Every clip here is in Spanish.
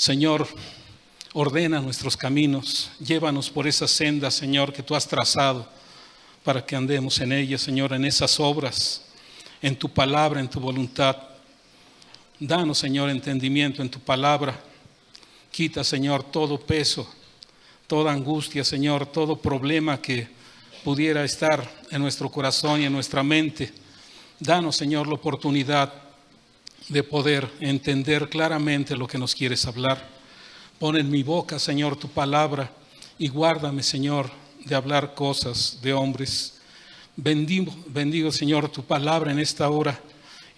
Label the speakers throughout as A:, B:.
A: Señor, ordena nuestros caminos, llévanos por esa senda, Señor, que tú has trazado para que andemos en ella, Señor, en esas obras, en tu palabra, en tu voluntad. Danos, Señor, entendimiento en tu palabra. Quita, Señor, todo peso, toda angustia, Señor, todo problema que pudiera estar en nuestro corazón y en nuestra mente. Danos, Señor, la oportunidad de poder entender claramente lo que nos quieres hablar. Pon en mi boca, Señor, tu palabra y guárdame, Señor, de hablar cosas de hombres. Bendigo, Señor, tu palabra en esta hora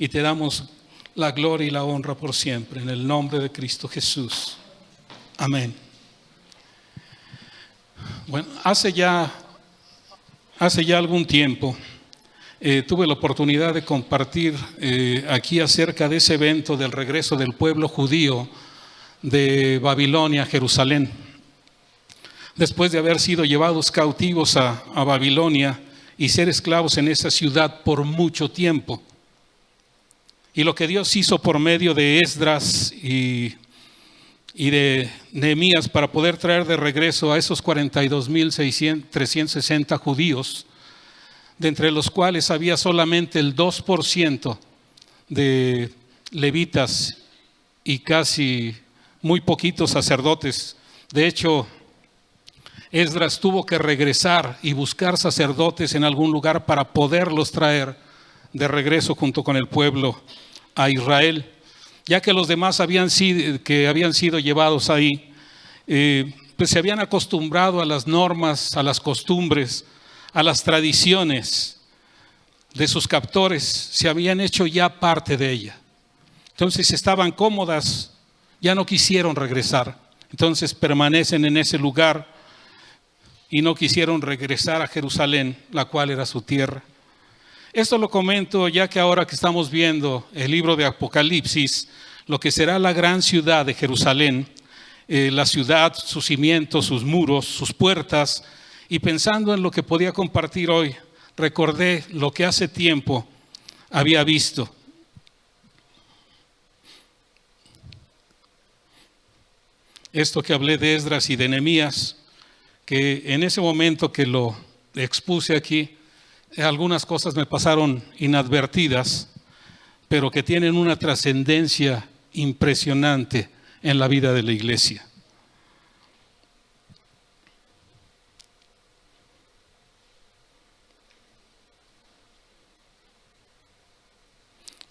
A: y te damos la gloria y la honra por siempre, en el nombre de Cristo Jesús. Amén. Bueno, hace ya algún tiempo tuve la oportunidad de compartir aquí acerca de ese evento del regreso del pueblo judío de Babilonia a Jerusalén. Después de haber sido llevados cautivos a Babilonia y ser esclavos en esa ciudad por mucho tiempo. Y lo que Dios hizo por medio de Esdras y de Nehemías para poder traer de regreso a esos 42,360 judíos, de entre los cuales había solamente el 2% de levitas y casi muy poquitos sacerdotes. De hecho, Esdras tuvo que regresar y buscar sacerdotes en algún lugar para poderlos traer de regreso junto con el pueblo a Israel, ya que los demás que habían sido llevados ahí, pues se habían acostumbrado a las normas, a las costumbres, a las tradiciones de sus captores, se habían hecho ya parte de ella. Entonces estaban cómodas, ya no quisieron regresar. Entonces permanecen en ese lugar y no quisieron regresar a Jerusalén, la cual era su tierra. Esto lo comento ya que ahora que estamos viendo el libro de Apocalipsis, lo que será la gran ciudad de Jerusalén, la ciudad, sus cimientos, sus muros, sus puertas, y pensando en lo que podía compartir hoy, recordé lo que hace tiempo había visto. Esto que hablé de Esdras y de Nehemías, que en ese momento que lo expuse aquí, algunas cosas me pasaron inadvertidas, pero que tienen una trascendencia impresionante en la vida de la iglesia.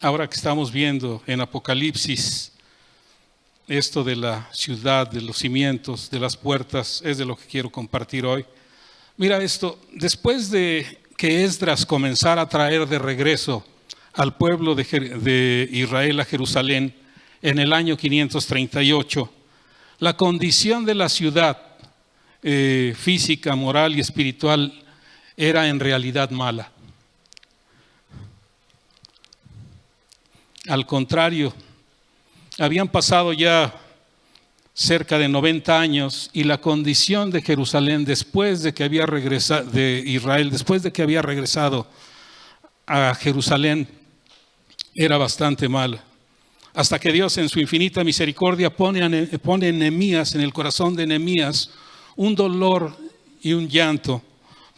A: Ahora que estamos viendo en Apocalipsis esto de la ciudad, de los cimientos, de las puertas, es de lo que quiero compartir hoy. Mira esto, después de que Esdras comenzara a traer de regreso al pueblo de Israel a Jerusalén en el año 538, la condición de la ciudad física, moral y espiritual era en realidad mala. Al contrario, habían pasado ya cerca de 90 años y la condición de Jerusalén después de que había regresado, de Israel, después de que había regresado a Jerusalén, era bastante mala. Hasta que Dios en su infinita misericordia pone en Nehemías, en el corazón de Nehemías, un dolor y un llanto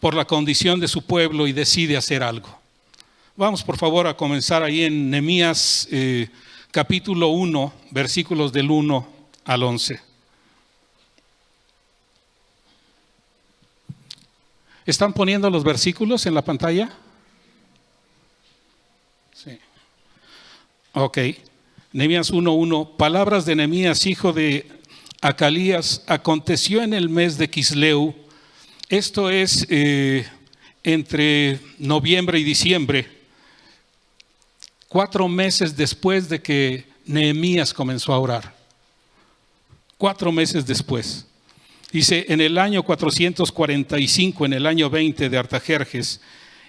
A: por la condición de su pueblo y decide hacer algo. Vamos por favor a comenzar ahí en Nehemías capítulo 1, versículos del 1 al 11. ¿Están poniendo los versículos en la pantalla? Sí. Ok. Nehemías 1:1. Palabras de Nehemías, hijo de Acalías. Aconteció en el mes de Quisleu. Esto es entre noviembre y diciembre. 4 meses después de que Nehemías comenzó a orar. 4 meses después. Dice, en el año 445, en el año 20 de Artajerjes,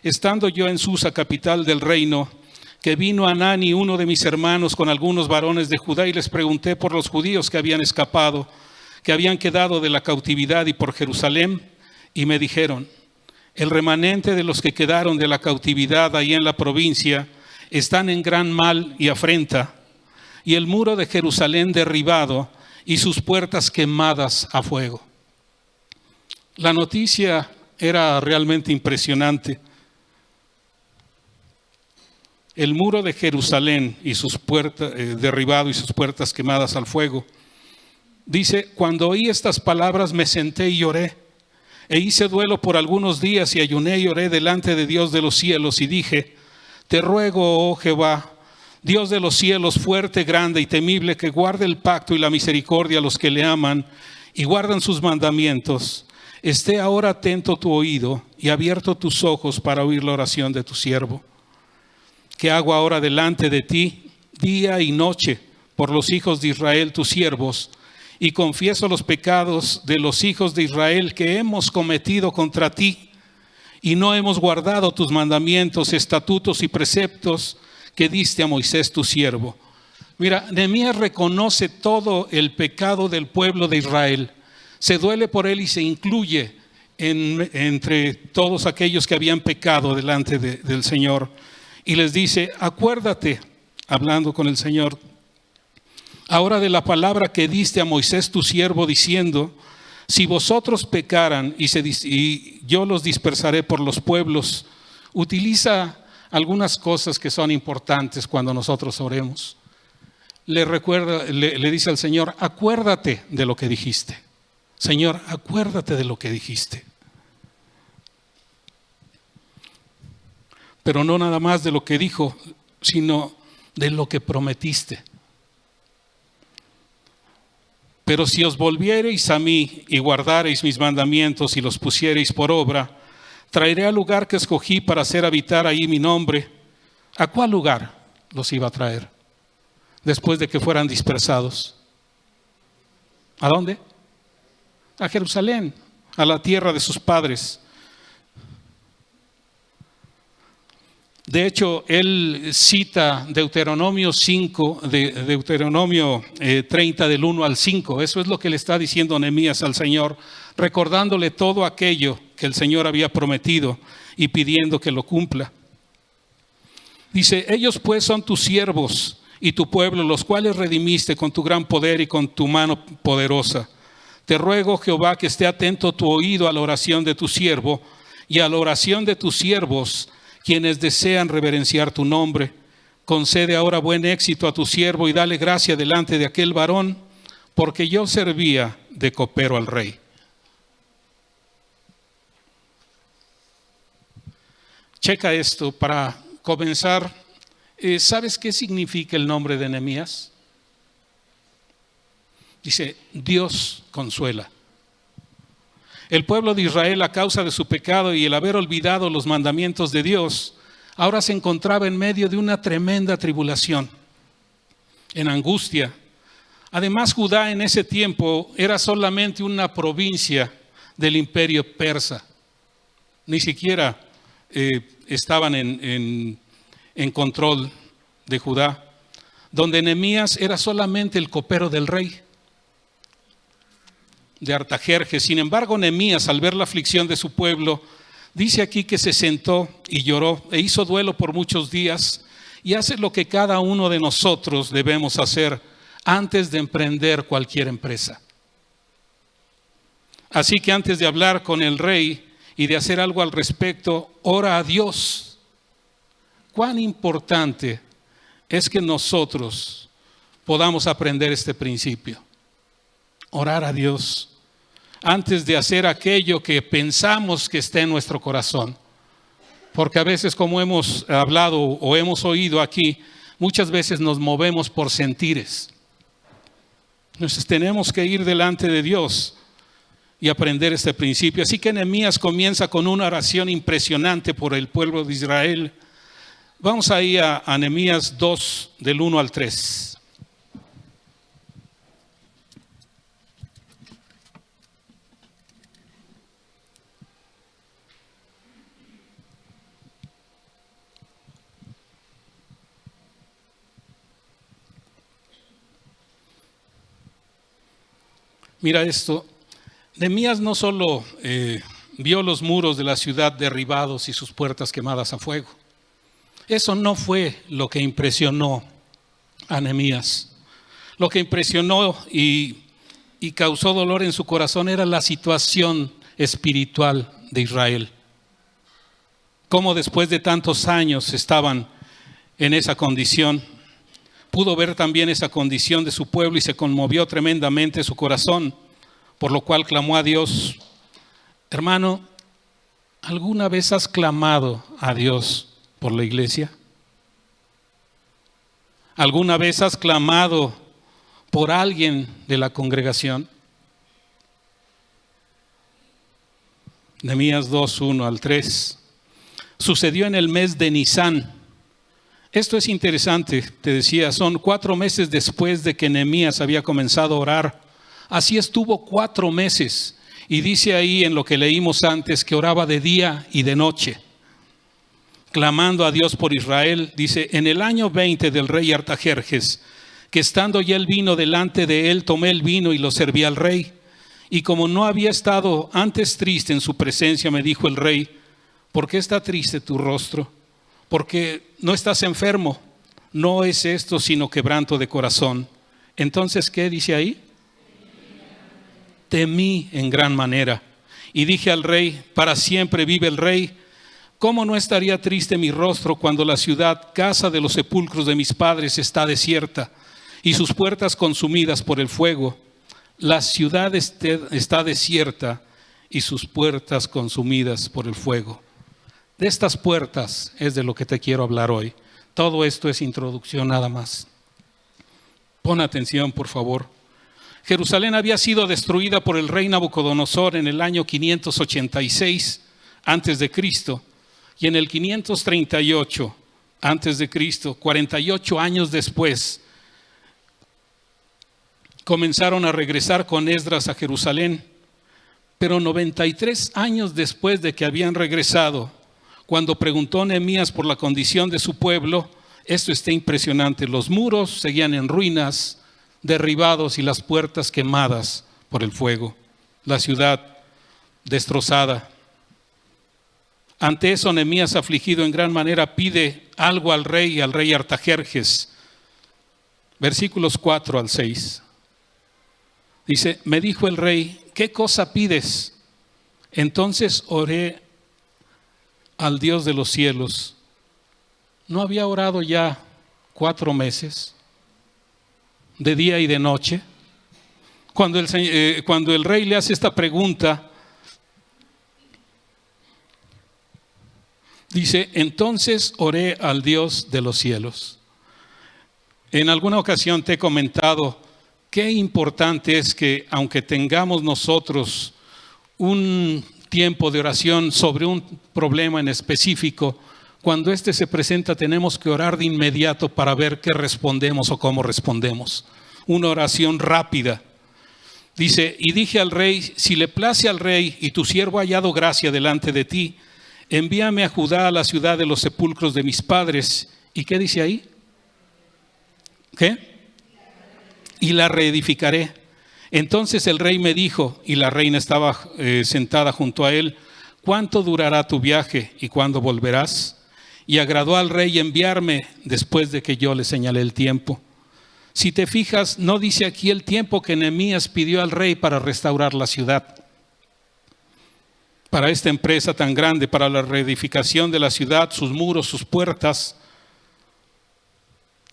A: estando yo en Susa, capital del reino, que vino Anani, uno de mis hermanos, con algunos varones de Judá, y les pregunté por los judíos que habían escapado, que habían quedado de la cautividad y por Jerusalén, y me dijeron, el remanente de los que quedaron de la cautividad ahí en la provincia, están en gran mal y afrenta, y el muro de Jerusalén derribado, y sus puertas quemadas a fuego. La noticia era realmente impresionante. El muro de Jerusalén y sus puertas derribado y sus puertas quemadas al fuego. Dice, cuando oí estas palabras me senté y lloré, e hice duelo por algunos días y ayuné y oré delante de Dios de los cielos y dije, te ruego, oh Jehová, Dios de los cielos, fuerte, grande y temible, que guarde el pacto y la misericordia a los que le aman y guardan sus mandamientos. Esté ahora atento tu oído y abierto tus ojos para oír la oración de tu siervo. Que hago ahora delante de ti día y noche por los hijos de Israel, tus siervos, y confieso los pecados de los hijos de Israel que hemos cometido contra ti, y no hemos guardado tus mandamientos, estatutos y preceptos que diste a Moisés tu siervo. Mira, Nehemías reconoce todo el pecado del pueblo de Israel, se duele por él y se incluye entre todos aquellos que habían pecado delante del Señor. Y les dice, acuérdate, hablando con el Señor, ahora de la palabra que diste a Moisés tu siervo, diciendo, si vosotros pecaran y yo los dispersaré por los pueblos. Utiliza algunas cosas que son importantes cuando nosotros oremos. Le dice al Señor, acuérdate de lo que dijiste. Señor, acuérdate de lo que dijiste. Pero no nada más de lo que dijo, sino de lo que prometiste. Pero si os volviereis a mí y guardareis mis mandamientos y los pusiereis por obra, traeré al lugar que escogí para hacer habitar ahí mi nombre. ¿A cuál lugar los iba a traer? Después de que fueran dispersados. ¿A dónde? A Jerusalén, a la tierra de sus padres. De hecho, él cita Deuteronomio 5, Deuteronomio 30 del 1 al 5. Eso es lo que le está diciendo Nehemías al Señor, recordándole todo aquello que el Señor había prometido y pidiendo que lo cumpla. Dice, ellos pues son tus siervos y tu pueblo, los cuales redimiste con tu gran poder y con tu mano poderosa. Te ruego, Jehová, que esté atento tu oído a la oración de tu siervo y a la oración de tus siervos, quienes desean reverenciar tu nombre. Concede ahora buen éxito a tu siervo y dale gracia delante de aquel varón, porque yo servía de copero al rey. Checa esto para comenzar. ¿Sabes qué significa el nombre de Nehemías? Dice, Dios consuela. El pueblo de Israel, a causa de su pecado y el haber olvidado los mandamientos de Dios, ahora se encontraba en medio de una tremenda tribulación, en angustia. Además, Judá en ese tiempo era solamente una provincia del imperio persa. Ni siquiera estaban en control de Judá, donde Nehemías era solamente el copero del rey de Artajerjes. Sin embargo, Nehemías, al ver la aflicción de su pueblo, dice aquí que se sentó y lloró e hizo duelo por muchos días, y hace lo que cada uno de nosotros debemos hacer antes de emprender cualquier empresa. Así que antes de hablar con el rey y de hacer algo al respecto, ora a Dios. Cuán importante es que nosotros podamos aprender este principio. Orar a Dios antes de hacer aquello que pensamos que está en nuestro corazón. Porque a veces, como hemos hablado o hemos oído aquí, muchas veces nos movemos por sentires. Entonces tenemos que ir delante de Dios y aprender este principio. Así que Nehemías comienza con una oración impresionante por el pueblo de Israel. Vamos ahí a Nehemías 2, del 1 al 3. Mira esto, Nehemías no solo vio los muros de la ciudad derribados y sus puertas quemadas a fuego. Eso no fue lo que impresionó a Nehemías. Lo que impresionó y y causó dolor en su corazón era la situación espiritual de Israel. Cómo después de tantos años estaban en esa condición. Pudo ver también esa condición de su pueblo y se conmovió tremendamente su corazón, por lo cual clamó a Dios. Hermano, ¿alguna vez has clamado a Dios por la iglesia? ¿Alguna vez has clamado por alguien de la congregación? Nehemías 2, 1 al 3. Sucedió en el mes de Nisán. Esto es interesante, te decía, son 4 meses después de que Nehemías había comenzado a orar. Así estuvo 4 meses. Y dice ahí en lo que leímos antes que oraba de día y de noche, clamando a Dios por Israel. Dice, en el año 20 del rey Artajerjes, que estando ya el vino delante de él, tomé el vino y lo serví al rey. Y como no había estado antes triste en su presencia, me dijo el rey, ¿por qué está triste tu rostro? Porque no estás enfermo, no es esto sino quebranto de corazón. Entonces, ¿qué dice ahí? Temí en gran manera. Y dije al rey, para siempre vive el rey. ¿Cómo no estaría triste mi rostro cuando la ciudad, casa de los sepulcros de mis padres, está desierta y sus puertas consumidas por el fuego? La ciudad está desierta y sus puertas consumidas por el fuego. De estas puertas es de lo que te quiero hablar hoy. Todo esto es introducción nada más. Pon atención, por favor. Jerusalén había sido destruida por el rey Nabucodonosor en el año 586 antes de Cristo y en el 538 antes de Cristo, 48 años después, comenzaron a regresar con Esdras a Jerusalén, pero 93 años después de que habían regresado, cuando preguntó Nehemías por la condición de su pueblo, esto está impresionante, los muros seguían en ruinas, derribados y las puertas quemadas por el fuego, la ciudad destrozada. Ante eso, Nehemías, afligido en gran manera, pide algo al rey Artajerjes. Versículos 4 al 6. Dice, me dijo el rey, ¿qué cosa pides? Entonces oré al Dios de los cielos. ¿No había orado ya 4 meses? De día y de noche. Cuando el rey le hace esta pregunta, dice, entonces oré al Dios de los cielos. En alguna ocasión te he comentado qué importante es que aunque tengamos nosotros un tiempo de oración sobre un problema en específico, cuando éste se presenta tenemos que orar de inmediato para ver qué respondemos o cómo respondemos. Una oración rápida. Dice, y dije al rey, si le place al rey y tu siervo ha hallado gracia delante de ti, envíame a Judá, a la ciudad de los sepulcros de mis padres. ¿Y qué dice ahí? ¿Qué? Y la reedificaré. Entonces el rey me dijo, y la reina estaba sentada junto a él, ¿cuánto durará tu viaje y cuándo volverás? Y agradó al rey enviarme después de que yo le señalé el tiempo. Si te fijas, no dice aquí el tiempo que Nehemías pidió al rey para restaurar la ciudad. Para esta empresa tan grande, para la reedificación de la ciudad, sus muros, sus puertas,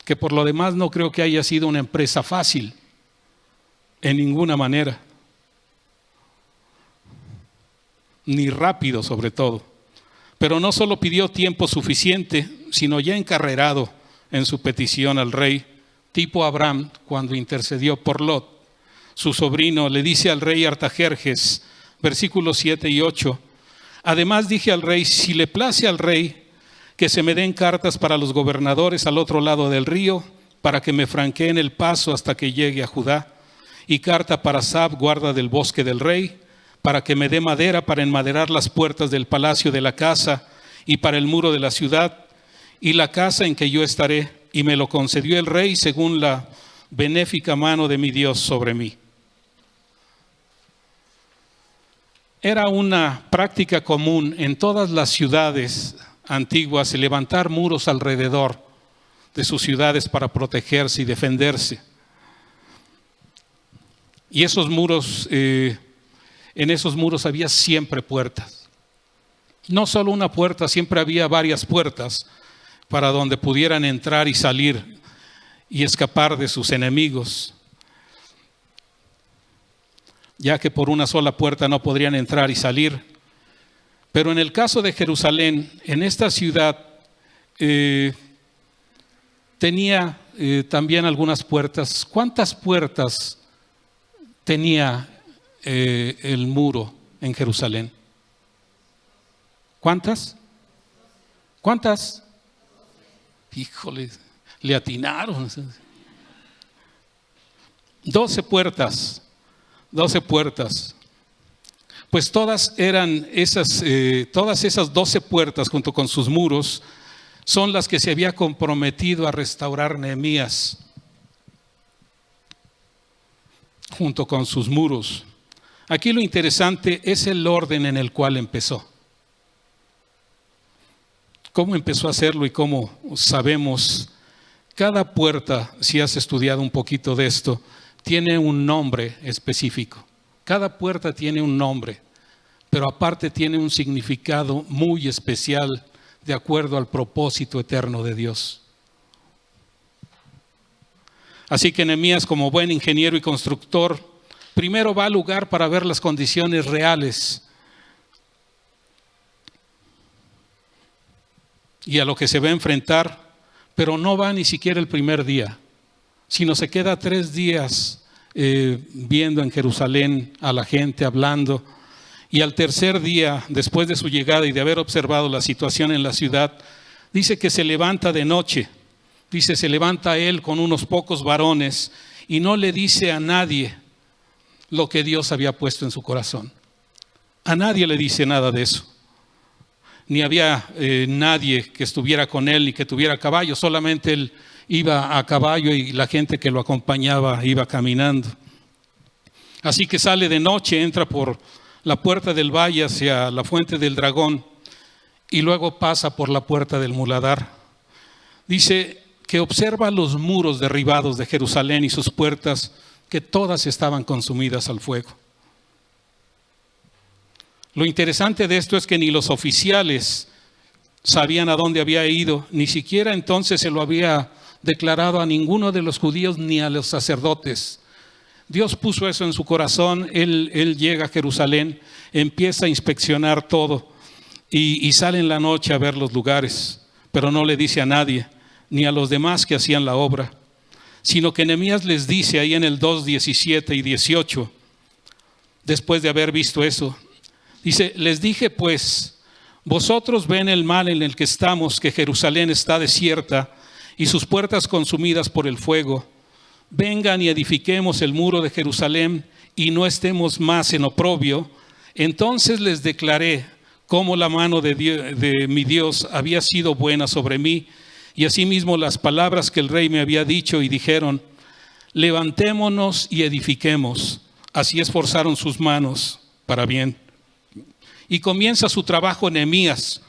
A: que por lo demás no creo que haya sido una empresa fácil, en ninguna manera, ni rápido sobre todo. Pero no solo pidió tiempo suficiente, sino ya encarrerado en su petición al rey, tipo Abraham cuando intercedió por Lot. Su sobrino le dice al rey Artajerjes, versículos 7 y 8, además dije al rey, si le place al rey, que se me den cartas para los gobernadores al otro lado del río, para que me franqueen el paso hasta que llegue a Judá, y carta para Sab, guarda del bosque del rey, para que me dé madera para enmaderar las puertas del palacio de la casa y para el muro de la ciudad y la casa en que yo estaré. Y me lo concedió el rey según la benéfica mano de mi Dios sobre mí. Era una práctica común en todas las ciudades antiguas levantar muros alrededor de sus ciudades para protegerse y defenderse. Y esos muros, en esos muros había siempre puertas. No solo una puerta, siempre había varias puertas para donde pudieran entrar y salir y escapar de sus enemigos, ya que por una sola puerta no podrían entrar y salir. Pero en el caso de Jerusalén, en esta ciudad, tenía también algunas puertas. ¿Cuántas puertas tenía el muro en Jerusalén? ¿Cuántas? ¿Cuántas? Híjole, le atinaron. 12 puertas. 12 puertas. Pues todas esas 12 puertas junto con sus muros son las que se había comprometido a restaurar Nehemías junto con sus muros. Aquí lo interesante es el orden en el cual empezó. ¿Cómo empezó a hacerlo y cómo sabemos? Cada puerta, si has estudiado un poquito de esto, tiene un nombre específico. Cada puerta tiene un nombre, pero aparte tiene un significado muy especial de acuerdo al propósito eterno de Dios. Así que Nehemías, como buen ingeniero y constructor, primero va al lugar para ver las condiciones reales y a lo que se va a enfrentar, pero no va ni siquiera el primer día, sino se queda 3 días viendo en Jerusalén a la gente, hablando. Y al tercer día, después de su llegada y de haber observado la situación en la ciudad, dice que se levanta de noche. Dice, se levanta él con unos pocos varones y no le dice a nadie lo que Dios había puesto en su corazón. A nadie le dice nada de eso. Ni había nadie que estuviera con él ni que tuviera caballo, solamente él iba a caballo y la gente que lo acompañaba iba caminando. Así que sale de noche, entra por la puerta del valle hacia la fuente del dragón y luego pasa por la puerta del muladar. Dice que observa los muros derribados de Jerusalén y sus puertas, que todas estaban consumidas al fuego. Lo interesante de esto es que ni los oficiales sabían a dónde había ido, ni siquiera entonces se lo había declarado a ninguno de los judíos ni a los sacerdotes. Dios puso eso en su corazón. Él llega a Jerusalén, empieza a inspeccionar todo y sale en la noche a ver los lugares, pero no le dice a nadie, ni a los demás que hacían la obra, sino que Nehemías les dice ahí en el 2:17 y 18, después de haber visto eso, dice, les dije pues, vosotros ven el mal en el que estamos, que Jerusalén está desierta y sus puertas consumidas por el fuego. Vengan y edifiquemos el muro de Jerusalén y no estemos más en oprobio. Entonces les declaré cómo la mano de mi Dios había sido buena sobre mí, y asimismo las palabras que el rey me había dicho, y dijeron, levantémonos y edifiquemos. Así esforzaron sus manos para bien. Y comienza su trabajo Nehemías.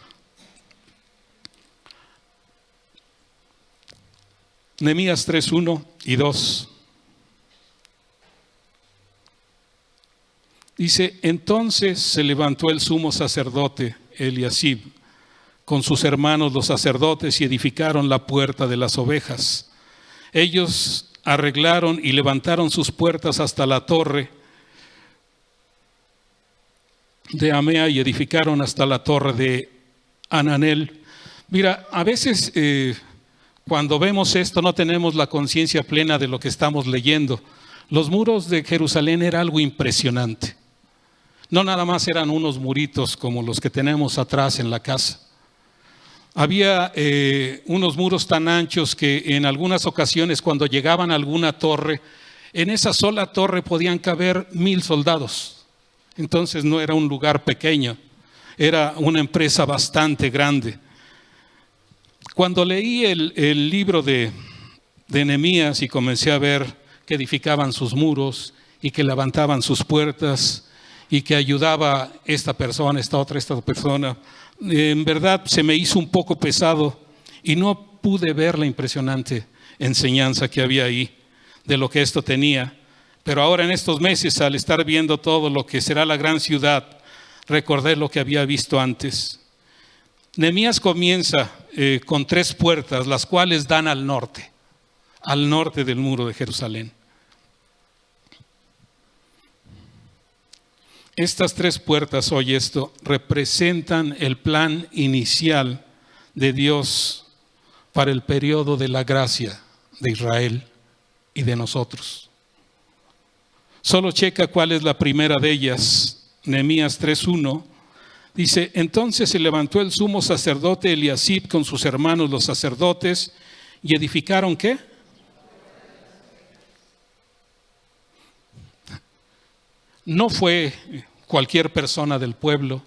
A: Nehemías 3, 1 y 2. Dice, entonces se levantó el sumo sacerdote Eliasib con sus hermanos los sacerdotes y edificaron la puerta de las ovejas. Ellos arreglaron y levantaron sus puertas hasta la torre de Amea y edificaron hasta la torre de Ananel. Mira, a veces cuando vemos esto no tenemos la conciencia plena de lo que estamos leyendo. Los muros de Jerusalén era algo impresionante. No nada más eran unos muritos como los que tenemos atrás en la casa. Había unos muros tan anchos que en algunas ocasiones cuando llegaban a alguna torre, en esa sola torre podían caber 1000 soldados. Entonces no era un lugar pequeño, era una empresa bastante grande. Cuando leí el libro de Nehemías y comencé a ver que edificaban sus muros y que levantaban sus puertas y que ayudaba esta persona, esta persona, en verdad se me hizo un poco pesado y no pude ver la impresionante enseñanza que había ahí de lo que esto tenía. Pero ahora en estos meses, al estar viendo todo lo que será la gran ciudad, recordé lo que había visto antes. Nehemías comienza con 3 puertas, las cuales dan al norte del muro de Jerusalén. Estas 3 puertas, oye esto, representan el plan inicial de Dios para el periodo de la gracia de Israel y de nosotros. Solo checa cuál es la primera de ellas. Nehemías 3:1 dice: entonces se levantó el sumo sacerdote Eliasib con sus hermanos los sacerdotes y edificaron ¿qué? No fue cualquier persona del pueblo,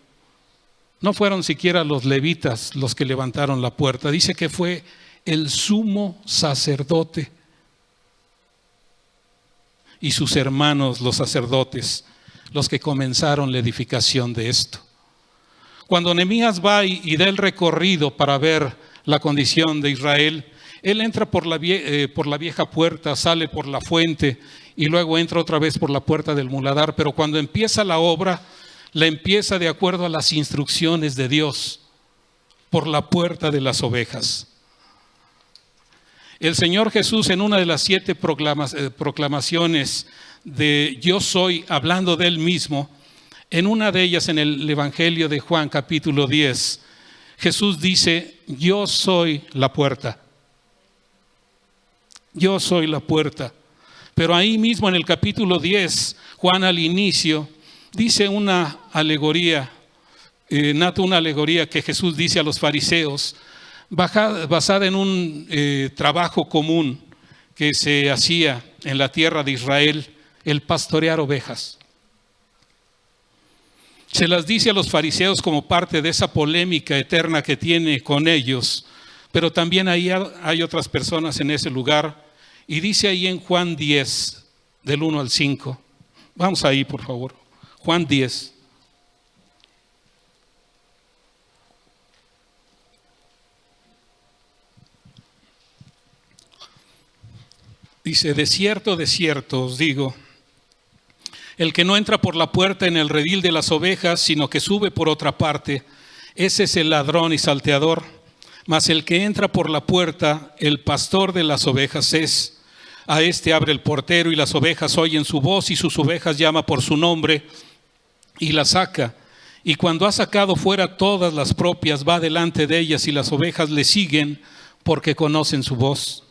A: no fueron siquiera los levitas los que levantaron la puerta, dice que fue el sumo sacerdote y sus hermanos los sacerdotes los que comenzaron la edificación de esto. Cuando Nehemías va y da el recorrido para ver la condición de Israel, él entra por la vieja puerta, sale por la fuente y luego entra otra vez por la puerta del muladar. Pero cuando empieza la obra, la empieza de acuerdo a las instrucciones de Dios, por la puerta de las ovejas. El Señor Jesús, en una de las 7 proclamaciones de yo soy, hablando de Él mismo, en una de ellas en el Evangelio de Juan capítulo 10, Jesús dice: yo soy la puerta. Yo soy la puerta. Pero ahí mismo en el capítulo 10, Juan al inicio dice una alegoría, una alegoría que Jesús dice a los fariseos, basada en un trabajo común que se hacía en la tierra de Israel, el pastorear ovejas. Se las dice a los fariseos como parte de esa polémica eterna que tiene con ellos, pero también ahí hay otras personas en ese lugar. Y dice ahí en Juan 10, del 1 al 5. Vamos ahí, por favor. Juan 10. Dice: de cierto os digo, el que no entra por la puerta en el redil de las ovejas, sino que sube por otra parte, ese es el ladrón y salteador. Mas el que entra por la puerta, el pastor de las ovejas es. A este abre el portero y las ovejas oyen su voz y sus ovejas llama por su nombre y las saca. Y cuando ha sacado fuera todas las propias, va delante de ellas y las ovejas le siguen porque conocen su voz.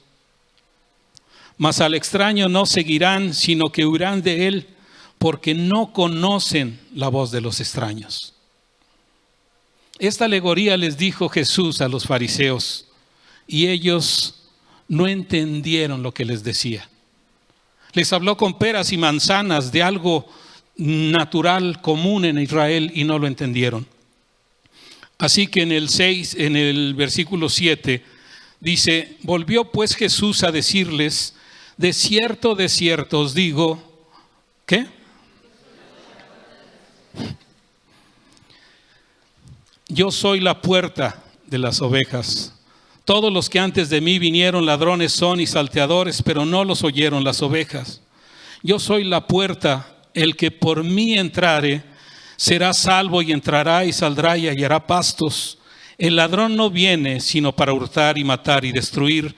A: Mas al extraño no seguirán, sino que huirán de él porque no conocen la voz de los extraños. Esta alegoría les dijo Jesús a los fariseos y ellos no entendieron lo que les decía. Les habló con peras y manzanas de algo natural, común en Israel, y no lo entendieron. Así que en el versículo 7 dice: volvió pues Jesús a decirles: de cierto os digo, ¿qué? Yo soy la puerta de las ovejas. Todos los que antes de mí vinieron ladrones son y salteadores, pero no los oyeron las ovejas. Yo soy la puerta, el que por mí entrare será salvo y entrará y saldrá y hallará pastos. El ladrón no viene sino para hurtar y matar y destruir.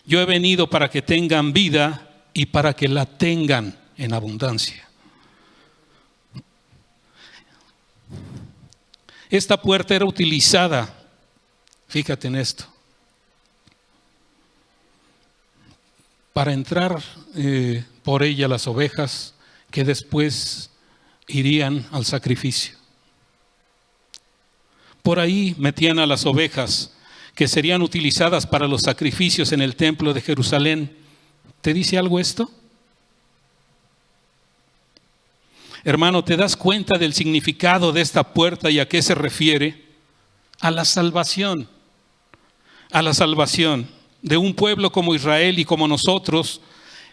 A: Yo he venido para que tengan vida y para que la tengan en abundancia. Esta puerta era utilizada, fíjate en esto, para entrar por ella las ovejas que después irían al sacrificio. Por ahí metían a las ovejas que serían utilizadas para los sacrificios en el templo de Jerusalén. ¿Te dice algo esto? Hermano, ¿te das cuenta del significado de esta puerta y a qué se refiere? A la salvación. A la salvación de un pueblo como Israel y como nosotros,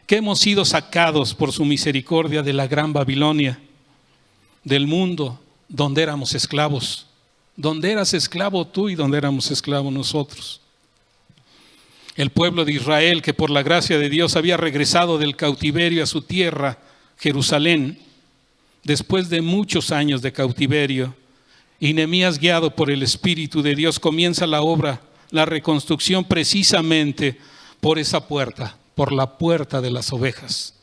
A: que hemos sido sacados por su misericordia de la gran Babilonia, del mundo donde éramos esclavos, donde eras esclavo tú y donde éramos esclavos nosotros. El pueblo de Israel, que por la gracia de Dios había regresado del cautiverio a su tierra Jerusalén, después de muchos años de cautiverio, y Nehemías, guiado por el Espíritu de Dios, comienza la obra, la reconstrucción, precisamente por esa puerta, por la puerta de las ovejas,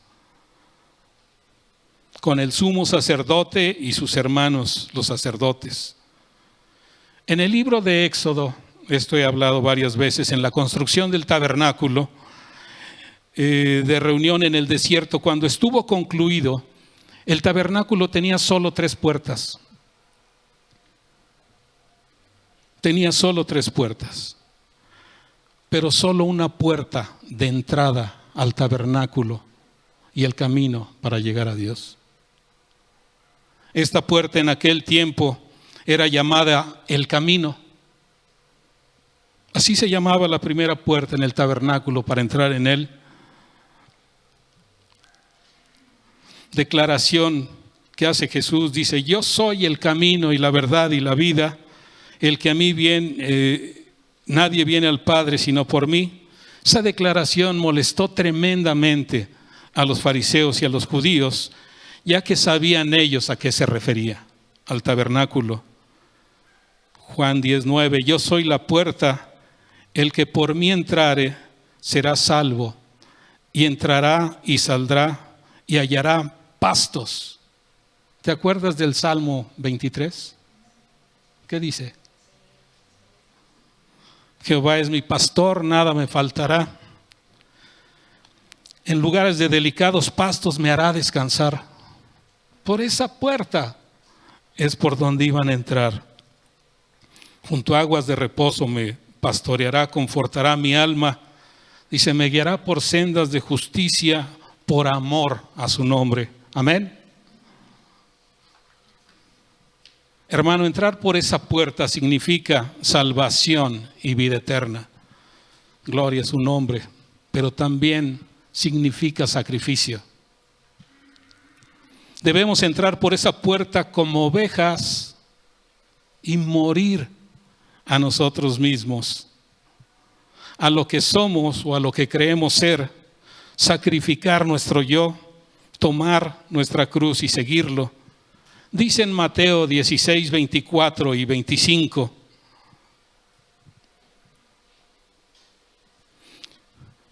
A: con el sumo sacerdote y sus hermanos, los sacerdotes. En el libro de Éxodo, esto he hablado varias veces, en la construcción del tabernáculo de reunión en el desierto, cuando estuvo concluido, el tabernáculo tenía solo 3 puertas. Tenía solo 3 puertas, pero solo una puerta de entrada al tabernáculo y el camino para llegar a Dios. Esta puerta en aquel tiempo era llamada el camino. Así se llamaba la primera puerta en el tabernáculo para entrar en él. Declaración que hace Jesús, dice: yo soy el camino y la verdad y la vida. El que a mí viene, nadie viene al Padre sino por mí. Esa declaración molestó tremendamente a los fariseos y a los judíos, ya que sabían ellos a qué se refería, al tabernáculo. Juan 10:9, yo soy la puerta, el que por mí entrare será salvo, y entrará y saldrá y hallará pastos. ¿Te acuerdas del Salmo 23? ¿Qué dice? Jehová es mi pastor, nada me faltará. En lugares de delicados pastos me hará descansar. Por esa puerta es por donde iban a entrar. Junto a aguas de reposo me pastoreará, confortará mi alma. Dice, me guiará por sendas de justicia, por amor a su nombre. Amén. Hermano, entrar por esa puerta significa salvación y vida eterna. Gloria a su nombre. Pero también significa sacrificio. Debemos entrar por esa puerta como ovejas y morir a nosotros mismos, a lo que somos o a lo que creemos ser, sacrificar nuestro yo, tomar nuestra cruz y seguirlo. Dice en Mateo 16, 24 y 25.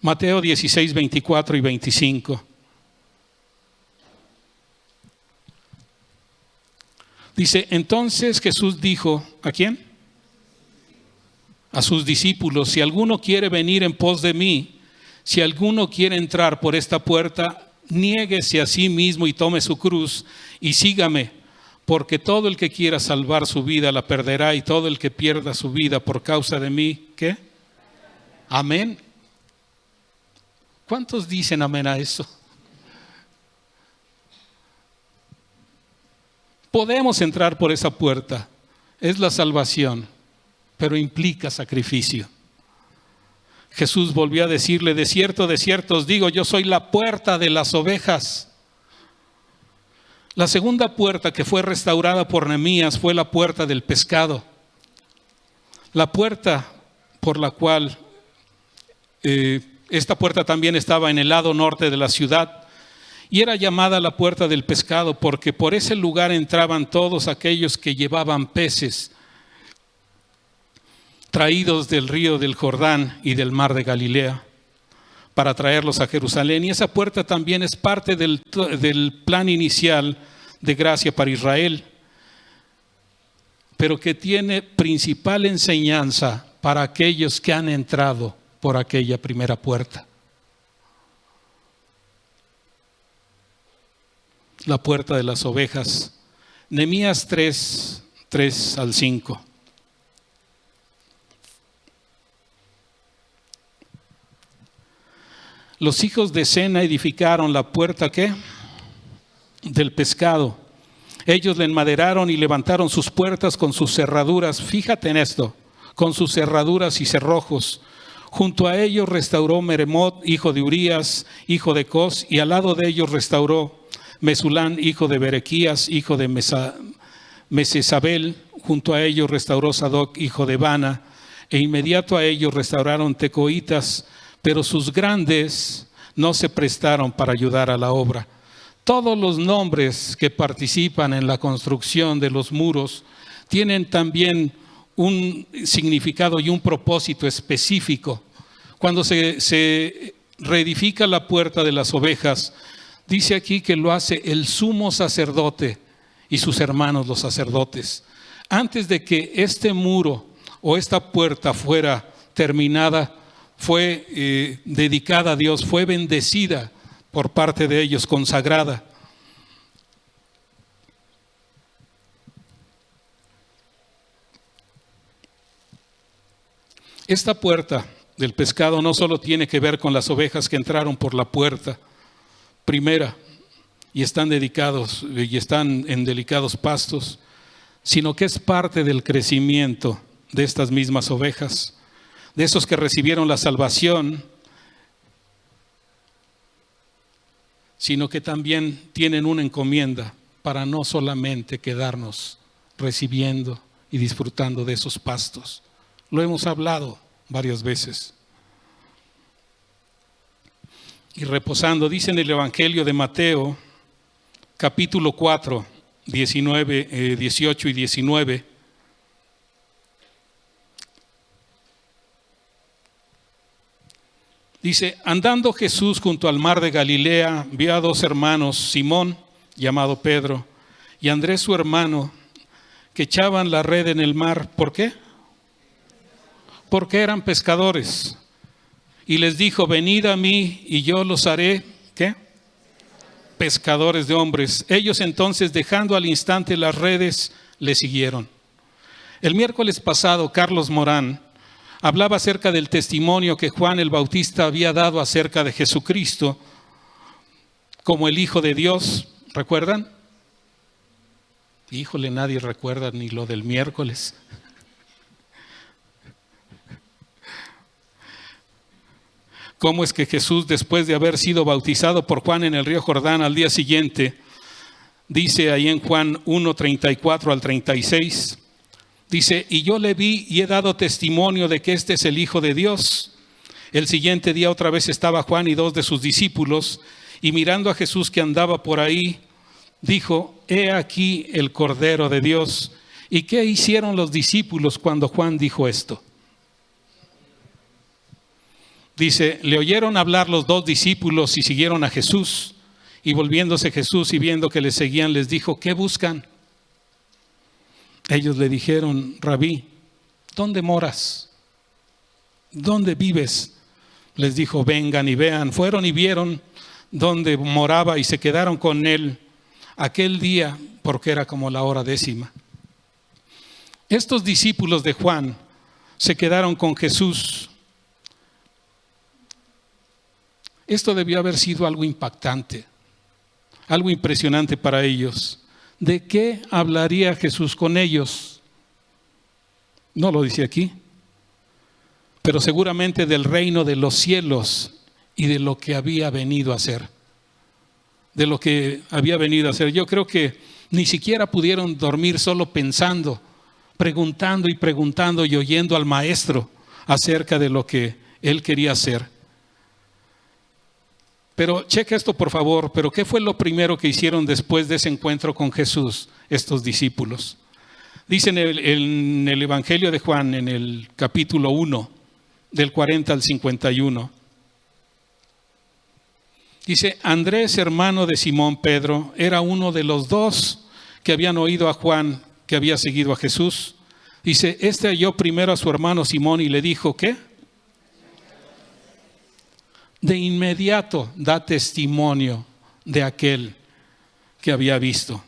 A: Mateo 16, 24 y 25. Dice, entonces Jesús dijo, ¿a quién? A sus discípulos, si alguno quiere venir en pos de mí, si alguno quiere entrar por esta puerta, niéguese a sí mismo y tome su cruz y sígame. Porque todo el que quiera salvar su vida la perderá, y todo el que pierda su vida por causa de mí, ¿qué? Amén. ¿Cuántos dicen amén a eso? Podemos entrar por esa puerta, es la salvación, pero implica sacrificio. Jesús volvió a decirle, de cierto os digo, yo soy la puerta de las ovejas. La segunda puerta que fue restaurada por Nehemías fue la puerta del pescado. La puerta por la cual, esta puerta también estaba en el lado norte de la ciudad y era llamada la puerta del pescado porque por ese lugar entraban todos aquellos que llevaban peces traídos del río del Jordán y del mar de Galilea para traerlos a Jerusalén. Y esa puerta también es parte del plan inicial de gracia para Israel, pero que tiene principal enseñanza para aquellos que han entrado por aquella primera puerta. La puerta de las ovejas. Nehemías 3, 3 al 5. Los hijos de Sena edificaron la puerta, ¿qué? Del pescado. Ellos la enmaderaron y levantaron sus puertas con sus cerraduras. Fíjate en esto, con sus cerraduras y cerrojos. Junto a ellos restauró Meremot, hijo de Urías, hijo de Cos, y al lado de ellos restauró Mesulán, hijo de Berequías, hijo de Mesesabel. Junto a ellos restauró Sadoc, hijo de Bana, e inmediato a ellos restauraron tecoitas, pero sus grandes no se prestaron para ayudar a la obra. Todos los nombres que participan en la construcción de los muros tienen también un significado y un propósito específico. Cuando se reedifica la puerta de las ovejas, dice aquí que lo hace el sumo sacerdote y sus hermanos los sacerdotes. Antes de que este muro o esta puerta fuera terminada, fue dedicada a Dios, fue bendecida por parte de ellos, consagrada. Esta puerta del pescado no solo tiene que ver con las ovejas que entraron por la puerta primera y están dedicados y están en delicados pastos, sino que es parte del crecimiento de estas mismas ovejas, de esos que recibieron la salvación, sino que también tienen una encomienda para no solamente quedarnos recibiendo y disfrutando de esos pastos. Lo hemos hablado varias veces. Y reposando, dice en el Evangelio de Mateo, capítulo 4, 18 y 19. Dice, andando Jesús junto al mar de Galilea, vio a dos hermanos, Simón, llamado Pedro, y Andrés su hermano, que echaban la red en el mar. ¿Por qué? Porque eran pescadores. Y les dijo, venid a mí y yo los haré, ¿qué? Pescadores de hombres. Ellos entonces, dejando al instante las redes, le siguieron. El miércoles pasado, Carlos Morán hablaba acerca del testimonio que Juan el Bautista había dado acerca de Jesucristo como el Hijo de Dios. ¿Recuerdan? Híjole, nadie recuerda ni lo del miércoles. ¿Cómo es que Jesús, después de haber sido bautizado por Juan en el río Jordán, al día siguiente, dice ahí en Juan 1, 34 al 36, dice, y yo le vi y he dado testimonio de que este es el Hijo de Dios. El siguiente día otra vez estaba Juan y dos de sus discípulos, y mirando a Jesús que andaba por ahí, dijo, he aquí el Cordero de Dios. ¿Y qué hicieron los discípulos cuando Juan dijo esto? Dice, le oyeron hablar los dos discípulos y siguieron a Jesús. Y volviéndose Jesús y viendo que le seguían, les dijo, ¿qué buscan? Ellos le dijeron, Rabí, ¿dónde moras? ¿Dónde vives? Les dijo, vengan y vean. Fueron y vieron dónde moraba y se quedaron con él aquel día, porque era como la hora 10:00. Estos discípulos de Juan se quedaron con Jesús. Esto debió haber sido algo impactante, algo impresionante para ellos. ¿De qué hablaría Jesús con ellos? No lo dice aquí, pero seguramente del reino de los cielos y de lo que había venido a hacer. De lo que había venido a hacer. Yo creo que ni siquiera pudieron dormir solo pensando, preguntando y preguntando y oyendo al maestro acerca de lo que él quería hacer. Pero checa esto por favor, pero ¿qué fue lo primero que hicieron después de ese encuentro con Jesús estos discípulos? Dice en el Evangelio de Juan, en el capítulo 1, del 40 al 51. Dice, Andrés, hermano de Simón Pedro, era uno de los dos que habían oído a Juan, que había seguido a Jesús. Dice, este halló primero a su hermano Simón y le dijo, ¿qué? De inmediato da testimonio de aquel que había visto.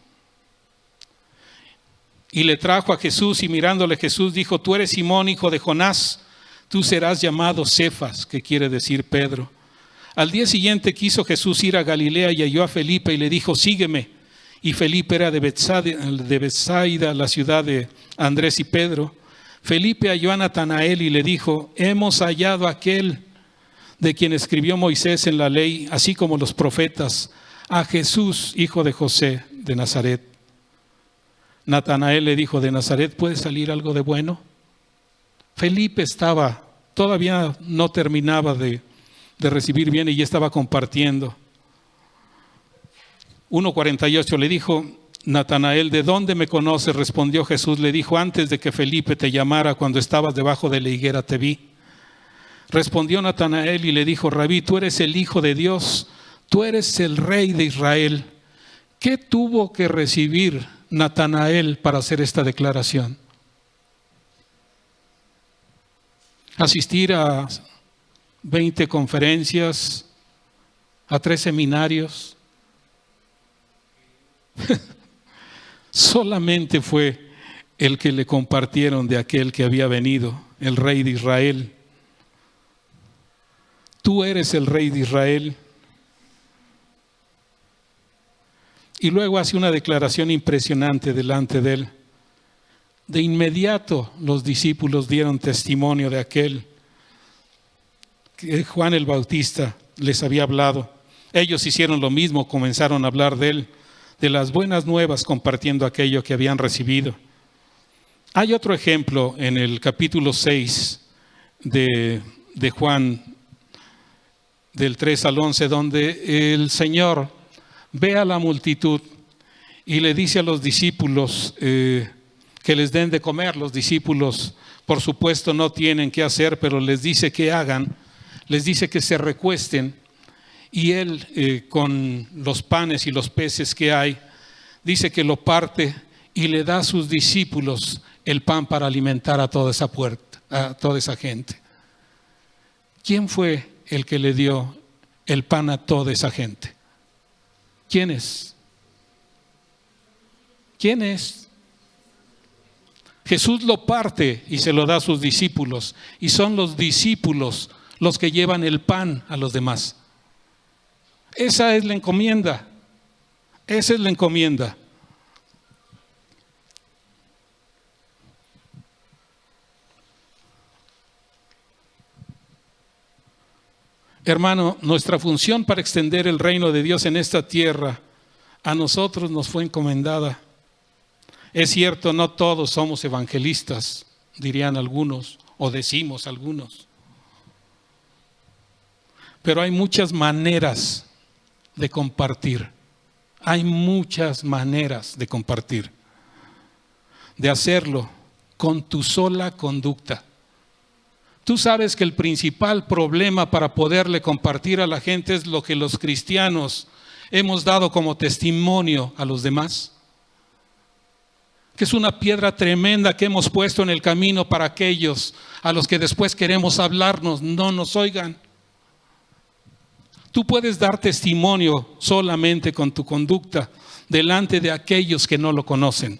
A: Y le trajo a Jesús y mirándole Jesús dijo, tú eres Simón, hijo de Jonás, tú serás llamado Cefas, que quiere decir Pedro. Al día siguiente quiso Jesús ir a Galilea y halló a Felipe y le dijo, sígueme. Y Felipe era de Betsaida, la ciudad de Andrés y Pedro. Felipe halló a Natanael y le dijo, hemos hallado a aquel de quien escribió Moisés en la ley, así como los profetas, a Jesús, hijo de José de Nazaret. Natanael le dijo, ¿de Nazaret puede salir algo de bueno? Felipe todavía no terminaba de recibir bien y ya estaba compartiendo. 1:48 le dijo Natanael: ¿de dónde me conoces? Respondió Jesús, le dijo: antes de que Felipe te llamara, cuando estabas debajo de la higuera te vi. Respondió Natanael y le dijo: Rabí, tú eres el Hijo de Dios, tú eres el Rey de Israel. ¿Qué tuvo que recibir Natanael para hacer esta declaración? Asistir a 20 conferencias, a 3 seminarios. Solamente fue el que le compartieron de aquel que había venido, el Rey de Israel. Tú eres el Rey de Israel. Y luego hace una declaración impresionante delante de él. De inmediato los discípulos dieron testimonio de aquel que Juan el Bautista les había hablado. Ellos hicieron lo mismo, comenzaron a hablar de él, de las buenas nuevas, compartiendo aquello que habían recibido. Hay otro ejemplo en el capítulo 6 de Juan, del 3 al 11, donde el Señor ve a la multitud y le dice a los discípulos que les den de comer. Los discípulos, por supuesto, no tienen qué hacer, pero les dice que hagan, les dice que se recuesten, y él con los panes y los peces que hay, dice que lo parte y le da a sus discípulos el pan para alimentar a toda esa gente. ¿Quién fue el que le dio el pan a toda esa gente? ¿Quién es? ¿Quién es? Jesús lo parte y se lo da a sus discípulos, y son los discípulos los que llevan el pan a los demás. Esa es la encomienda. Esa es la encomienda. Hermano, nuestra función para extender el reino de Dios en esta tierra a nosotros nos fue encomendada. Es cierto, no todos somos evangelistas, dirían algunos, o decimos algunos. Pero hay muchas maneras de compartir. Hay muchas maneras de compartir. De hacerlo con tu sola conducta. Tú sabes que el principal problema para poderle compartir a la gente es lo que los cristianos hemos dado como testimonio a los demás. Que es una piedra tremenda que hemos puesto en el camino para aquellos a los que después queremos hablarnos, no nos oigan. Tú puedes dar testimonio solamente con tu conducta delante de aquellos que no lo conocen.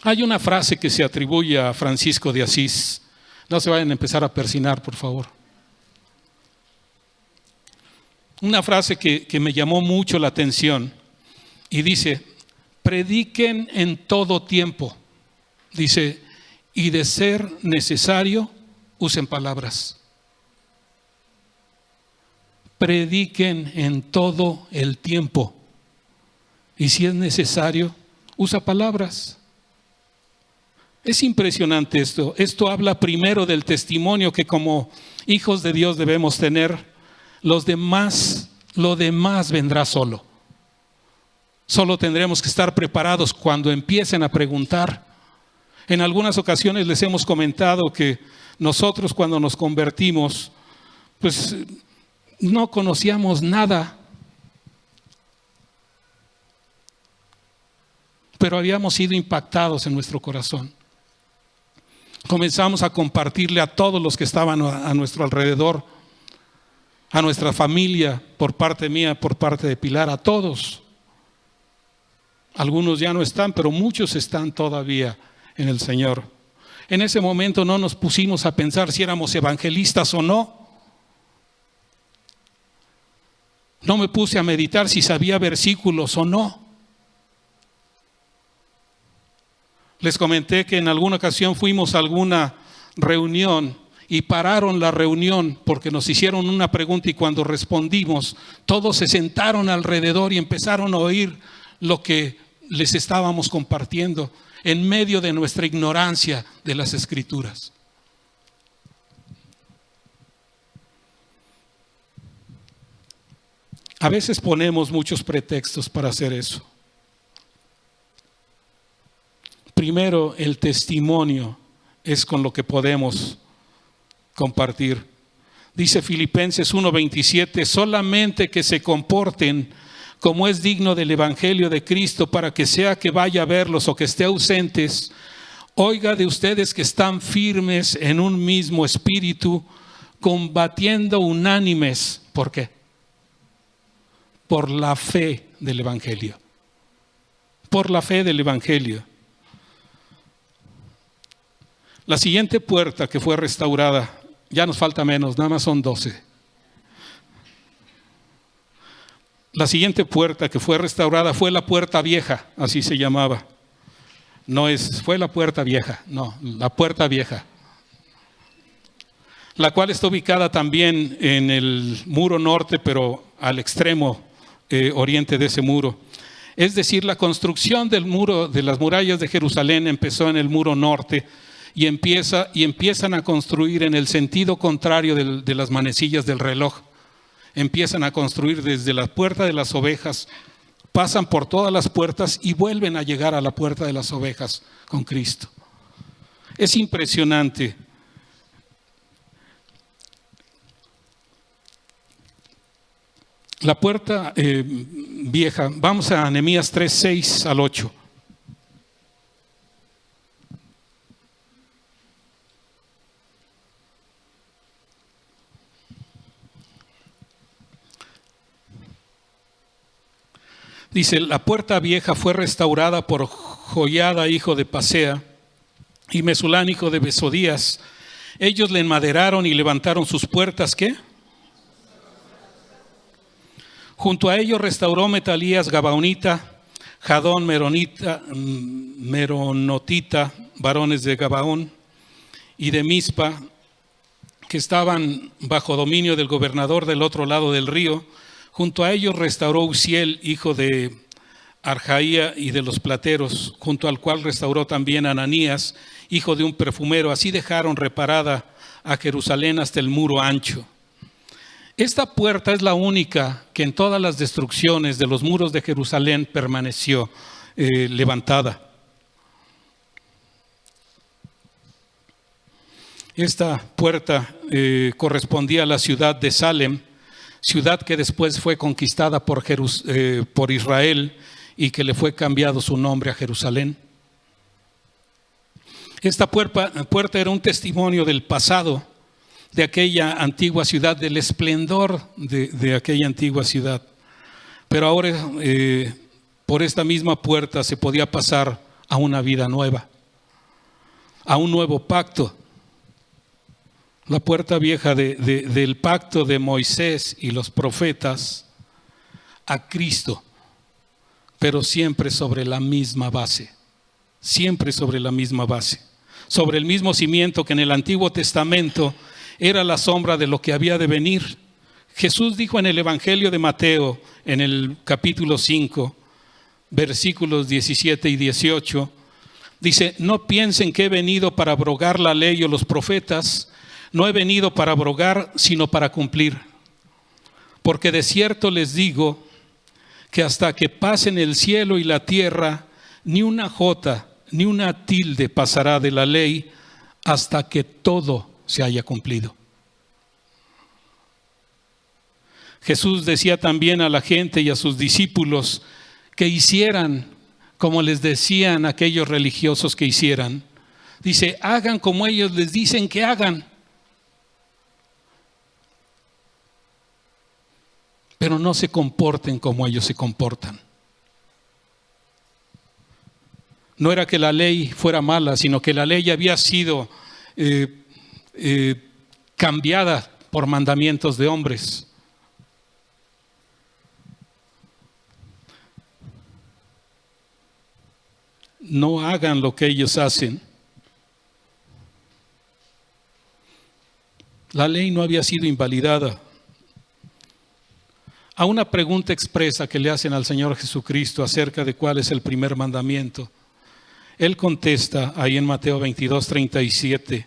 A: Hay una frase que se atribuye a Francisco de Asís. No se vayan a empezar a persinar, por favor. Una frase que me llamó mucho la atención y dice: prediquen en todo tiempo. Dice, y de ser necesario, usen palabras. Prediquen en todo el tiempo. Y si es necesario, usa palabras. Es impresionante esto. Esto habla primero del testimonio que como hijos de Dios debemos tener. Lo demás vendrá solo. Solo tendremos que estar preparados cuando empiecen a preguntar. En algunas ocasiones les hemos comentado que nosotros cuando nos convertimos, pues no conocíamos nada, pero habíamos sido impactados en nuestro corazón. Comenzamos a compartirle a todos los que estaban a nuestro alrededor, a nuestra familia, por parte mía, por parte de Pilar, a todos. Algunos ya no están, pero muchos están todavía en el Señor. En ese momento no nos pusimos a pensar si éramos evangelistas o no. No me puse a meditar si sabía versículos o no. Les comenté que en alguna ocasión fuimos a alguna reunión y pararon la reunión porque nos hicieron una pregunta, y cuando respondimos, todos se sentaron alrededor y empezaron a oír lo que les estábamos compartiendo en medio de nuestra ignorancia de las Escrituras. A veces ponemos muchos pretextos para hacer eso. Primero, el testimonio es con lo que podemos compartir. Dice Filipenses 1:27, solamente que se comporten como es digno del Evangelio de Cristo, para que sea que vaya a verlos o que esté ausentes, oiga de ustedes que están firmes en un mismo espíritu, combatiendo unánimes. ¿Por qué? Por la fe del Evangelio. Por la fe del Evangelio. La siguiente puerta que fue restaurada, ya nos falta menos, nada más son 12. La siguiente puerta que fue restaurada fue la puerta vieja, así se llamaba. Fue la puerta vieja, no, la puerta vieja. La cual está ubicada también en el muro norte, pero al extremo oriente de ese muro. Es decir, la construcción del muro, de las murallas de Jerusalén, empezó en el muro norte y empiezan a construir en el sentido contrario de las manecillas del reloj. Empiezan a construir desde la puerta de las ovejas, pasan por todas las puertas y vuelven a llegar a la puerta de las ovejas con Cristo. Es impresionante. La puerta vieja, vamos a Nehemías 3:6-8. Dice, la puerta vieja fue restaurada por Joiada, hijo de Pasea, y Mesulán, hijo de Besodías. Ellos le enmaderaron y levantaron sus puertas, ¿qué? Junto a ellos restauró Metalías Gabaonita, Jadón Meronotita, varones de Gabaón y de Mizpa, que estaban bajo dominio del gobernador del otro lado del río. Junto a ellos restauró Uziel, hijo de Arjaía y de los plateros, junto al cual restauró también Ananías, hijo de un perfumero. Así dejaron reparada a Jerusalén hasta el muro ancho. Esta puerta es la única que en todas las destrucciones de los muros de Jerusalén permaneció levantada. Esta puerta correspondía a la ciudad de Salem, ciudad que después fue conquistada por Israel y que le fue cambiado su nombre a Jerusalén. Esta puerta era un testimonio del pasado de aquella antigua ciudad, del esplendor de aquella antigua ciudad. Pero ahora por esta misma puerta se podía pasar a una vida nueva, a un nuevo pacto. La puerta vieja del pacto de Moisés y los profetas a Cristo, pero siempre sobre la misma base, siempre sobre la misma base, sobre el mismo cimiento que en el Antiguo Testamento era la sombra de lo que había de venir. Jesús dijo en el Evangelio de Mateo, en el capítulo 5, versículos 17 y 18, dice, no piensen que he venido para abrogar la ley o los profetas. No he venido para abrogar, sino para cumplir. Porque de cierto les digo que hasta que pasen el cielo y la tierra, ni una jota, ni una tilde pasará de la ley hasta que todo se haya cumplido. Jesús decía también a la gente y a sus discípulos que hicieran como les decían aquellos religiosos que hicieran. Dice, hagan como ellos les dicen que hagan. Pero no se comporten como ellos se comportan. No era que la ley fuera mala, sino que la ley había sido cambiada por mandamientos de hombres. No hagan lo que ellos hacen. La ley no había sido invalidada. A una pregunta expresa que le hacen al Señor Jesucristo acerca de cuál es el primer mandamiento, Él contesta ahí en Mateo 22:37,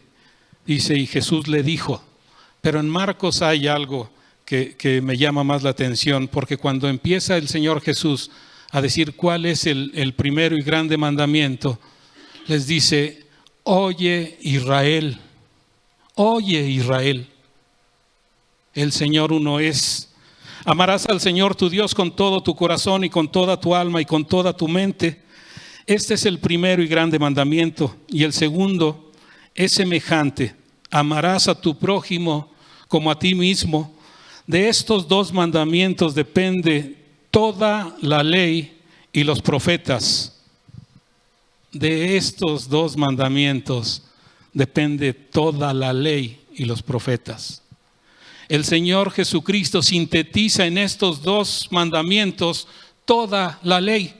A: dice, y Jesús le dijo, pero en Marcos hay algo que que me llama más la atención, porque cuando empieza el Señor Jesús a decir cuál es el primero y grande mandamiento, les dice: oye Israel, el Señor uno es. Amarás al Señor tu Dios con todo tu corazón y con toda tu alma y con toda tu mente. Este es el primero y grande mandamiento. Y el segundo es semejante: amarás a tu prójimo como a ti mismo. De estos dos mandamientos depende toda la ley y los profetas. De estos dos mandamientos depende toda la ley y los profetas. El Señor Jesucristo sintetiza en estos dos mandamientos toda la ley.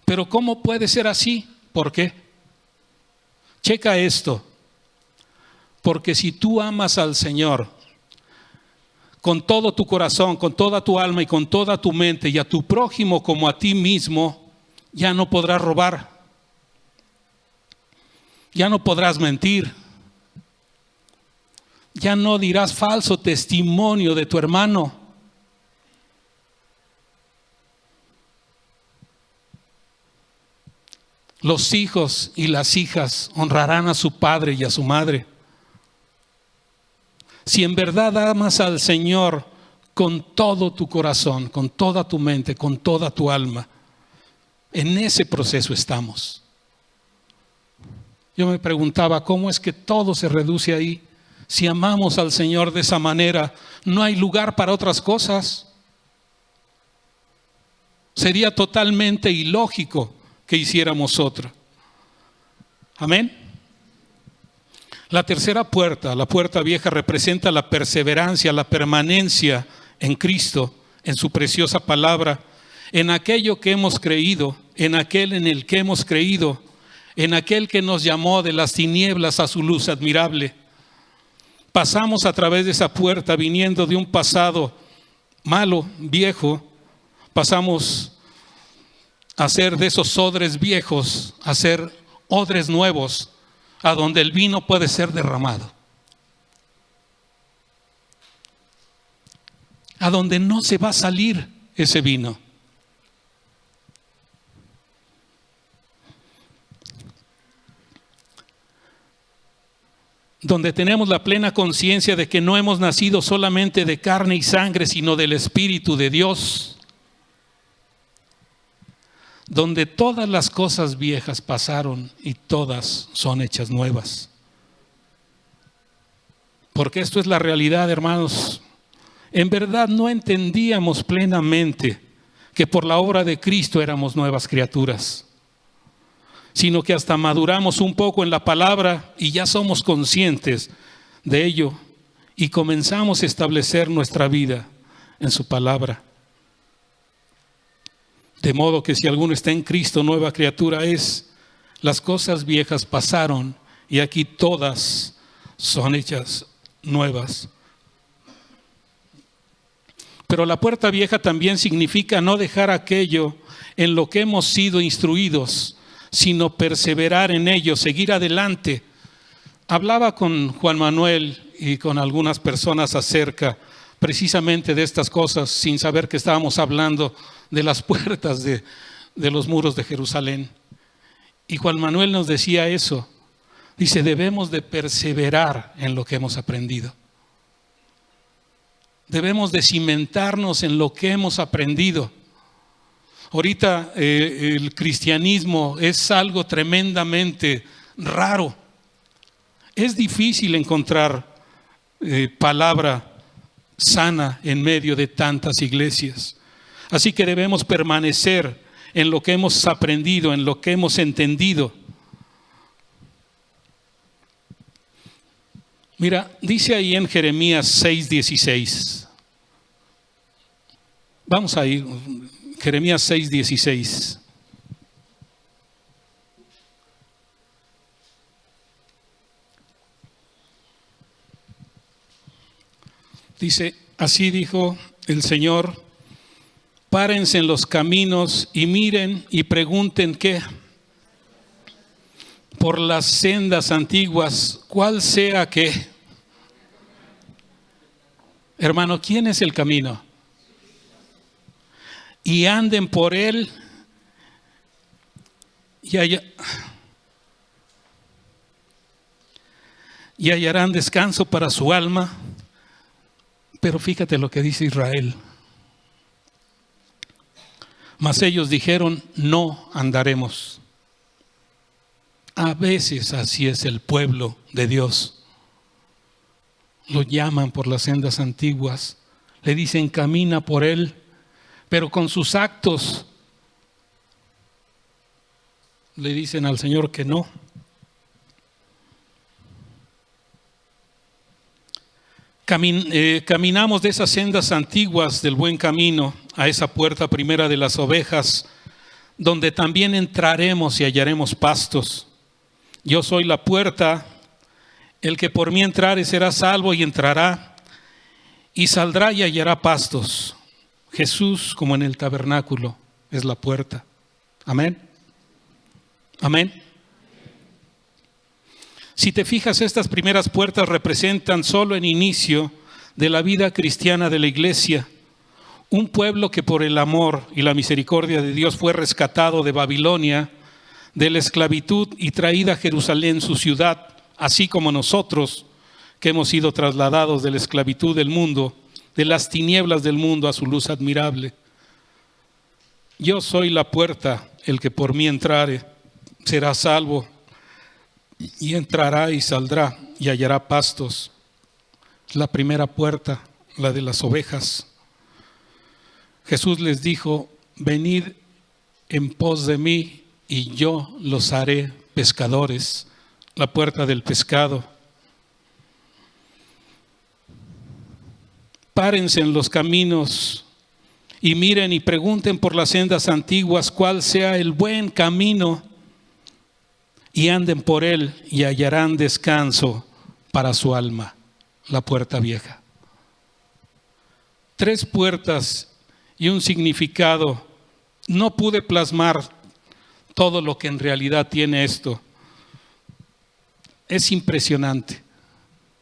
A: Pero ¿cómo puede ser así? ¿Por qué? Checa esto. Porque si tú amas al Señor con todo tu corazón, con toda tu alma y con toda tu mente, y a tu prójimo como a ti mismo, ya no podrás robar, ya no podrás mentir, ya no dirás falso testimonio de tu hermano. Los hijos y las hijas honrarán a su padre y a su madre. Si en verdad amas al Señor con todo tu corazón, con toda tu mente, con toda tu alma, en ese proceso estamos. Yo me preguntaba, ¿cómo es que todo se reduce ahí? Si amamos al Señor de esa manera, no hay lugar para otras cosas. Sería totalmente ilógico que hiciéramos otra. Amén. La tercera puerta, la puerta vieja, representa la perseverancia, la permanencia en Cristo, en su preciosa palabra, en aquello que hemos creído, en aquel en el que hemos creído, en aquel que nos llamó de las tinieblas a su luz admirable. Pasamos a través de esa puerta viniendo de un pasado malo, viejo. Pasamos a ser de esos odres viejos, a ser odres nuevos, a donde el vino puede ser derramado, a donde no se va a salir ese vino. Donde tenemos la plena conciencia de que no hemos nacido solamente de carne y sangre, sino del Espíritu de Dios. Donde todas las cosas viejas pasaron y todas son hechas nuevas. Porque esto es la realidad, hermanos. En verdad no entendíamos plenamente que por la obra de Cristo éramos nuevas criaturas, sino que hasta maduramos un poco en la palabra y ya somos conscientes de ello y comenzamos a establecer nuestra vida en su palabra. De modo que si alguno está en Cristo, nueva criatura es. Las cosas viejas pasaron y aquí todas son hechas nuevas. Pero la puerta vieja también significa no dejar aquello en lo que hemos sido instruidos, sino perseverar en ello, seguir adelante. Hablaba con Juan Manuel y con algunas personas acerca precisamente de estas cosas, sin saber que estábamos hablando de las puertas de los muros de Jerusalén. Y Juan Manuel nos decía eso. Dice, debemos de perseverar en lo que hemos aprendido. Debemos de cimentarnos en lo que hemos aprendido. Ahorita el cristianismo es algo tremendamente raro. Es difícil encontrar palabra sana en medio de tantas iglesias. Así que debemos permanecer en lo que hemos aprendido, en lo que hemos entendido. Mira, dice ahí en Jeremías 6:16. Vamos a ir, Jeremías 6:16. Dice, así dijo el Señor: párense en los caminos y miren y pregunten qué. Por las sendas antiguas, cuál sea que Hermano, ¿quién es el camino? Y anden por él y hallarán descanso para su alma. Pero fíjate lo que dice Israel. Mas ellos dijeron, no andaremos. A veces así es el pueblo de Dios. Lo llaman por las sendas antiguas. Le dicen, camina por él. Pero con sus actos le dicen al Señor que no. Caminamos de esas sendas antiguas del buen camino a esa puerta primera de las ovejas, donde también entraremos y hallaremos pastos. Yo soy la puerta, el que por mí entrare será salvo y entrará y saldrá y hallará pastos. Jesús, como en el tabernáculo, es la puerta. Amén. Amén. Si te fijas, estas primeras puertas representan solo el inicio de la vida cristiana de la iglesia. Un pueblo que por el amor y la misericordia de Dios fue rescatado de Babilonia, de la esclavitud y traída a Jerusalén, su ciudad, así como nosotros que hemos sido trasladados de la esclavitud del mundo, de las tinieblas del mundo a su luz admirable. Yo soy la puerta, el que por mí entrare será salvo y entrará y saldrá y hallará pastos. Es la primera puerta, la de las ovejas. Jesús les dijo, venid en pos de mí y yo los haré pescadores. La puerta del pescado. Párense en los caminos y miren y pregunten por las sendas antiguas cuál sea el buen camino y anden por él y hallarán descanso para su alma. La puerta vieja. 3 puertas y un significado. No pude plasmar todo lo que en realidad tiene esto. Es impresionante.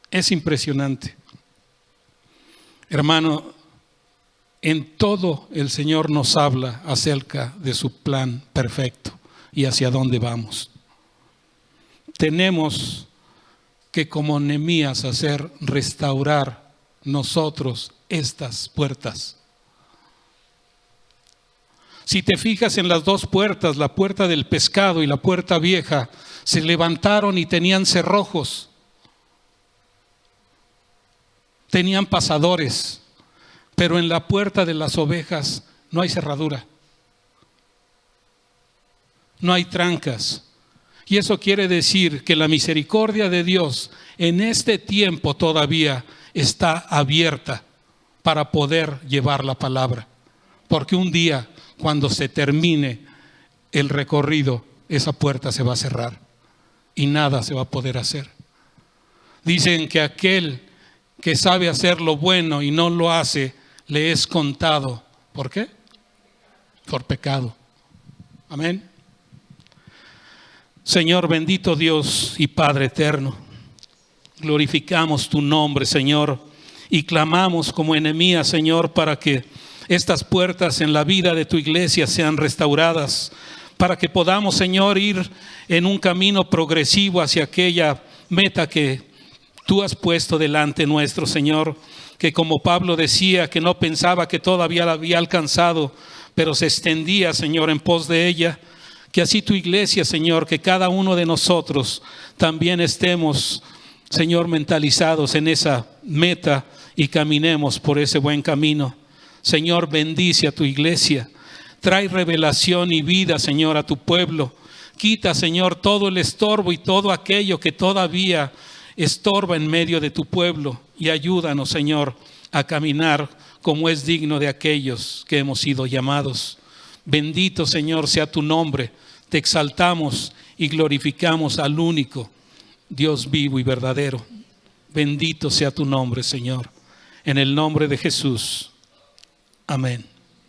A: Es impresionante. Hermano, en todo el Señor nos habla acerca de su plan perfecto y hacia dónde vamos. Tenemos que, como Nehemías, restaurar nosotros estas puertas. Si te fijas en las 2 puertas, la puerta del pescado y la puerta vieja, se levantaron y tenían cerrojos. Tenían pasadores, pero en la puerta de las ovejas no hay cerradura. No hay trancas. Y eso quiere decir que la misericordia de Dios en este tiempo todavía está abierta para poder llevar la palabra. Porque un día, cuando se termine el recorrido, esa puerta se va a cerrar y nada se va a poder hacer. Dicen que aquel que sabe hacer lo bueno y no lo hace, le es contado. ¿Por qué? Por pecado. Amén. Señor, bendito Dios y Padre eterno, glorificamos tu nombre, Señor, y clamamos como Nehemías, Señor, para que estas puertas en la vida de tu iglesia sean restauradas, para que podamos, Señor, ir en un camino progresivo hacia aquella meta que tú has puesto delante nuestro, Señor, que como Pablo decía, que no pensaba que todavía la había alcanzado, pero se extendía, Señor, en pos de ella. Que así tu iglesia, Señor, que cada uno de nosotros también estemos, Señor, mentalizados en esa meta y caminemos por ese buen camino. Señor, bendice a tu iglesia. Trae revelación y vida, Señor, a tu pueblo. Quita, Señor, todo el estorbo y todo aquello que todavía estorba en medio de tu pueblo. Y ayúdanos, Señor, a caminar como es digno de aquellos que hemos sido llamados. Bendito, Señor, sea tu nombre. Te exaltamos y glorificamos al único Dios vivo y verdadero. Bendito sea tu nombre, Señor. En el nombre de Jesús. Amén.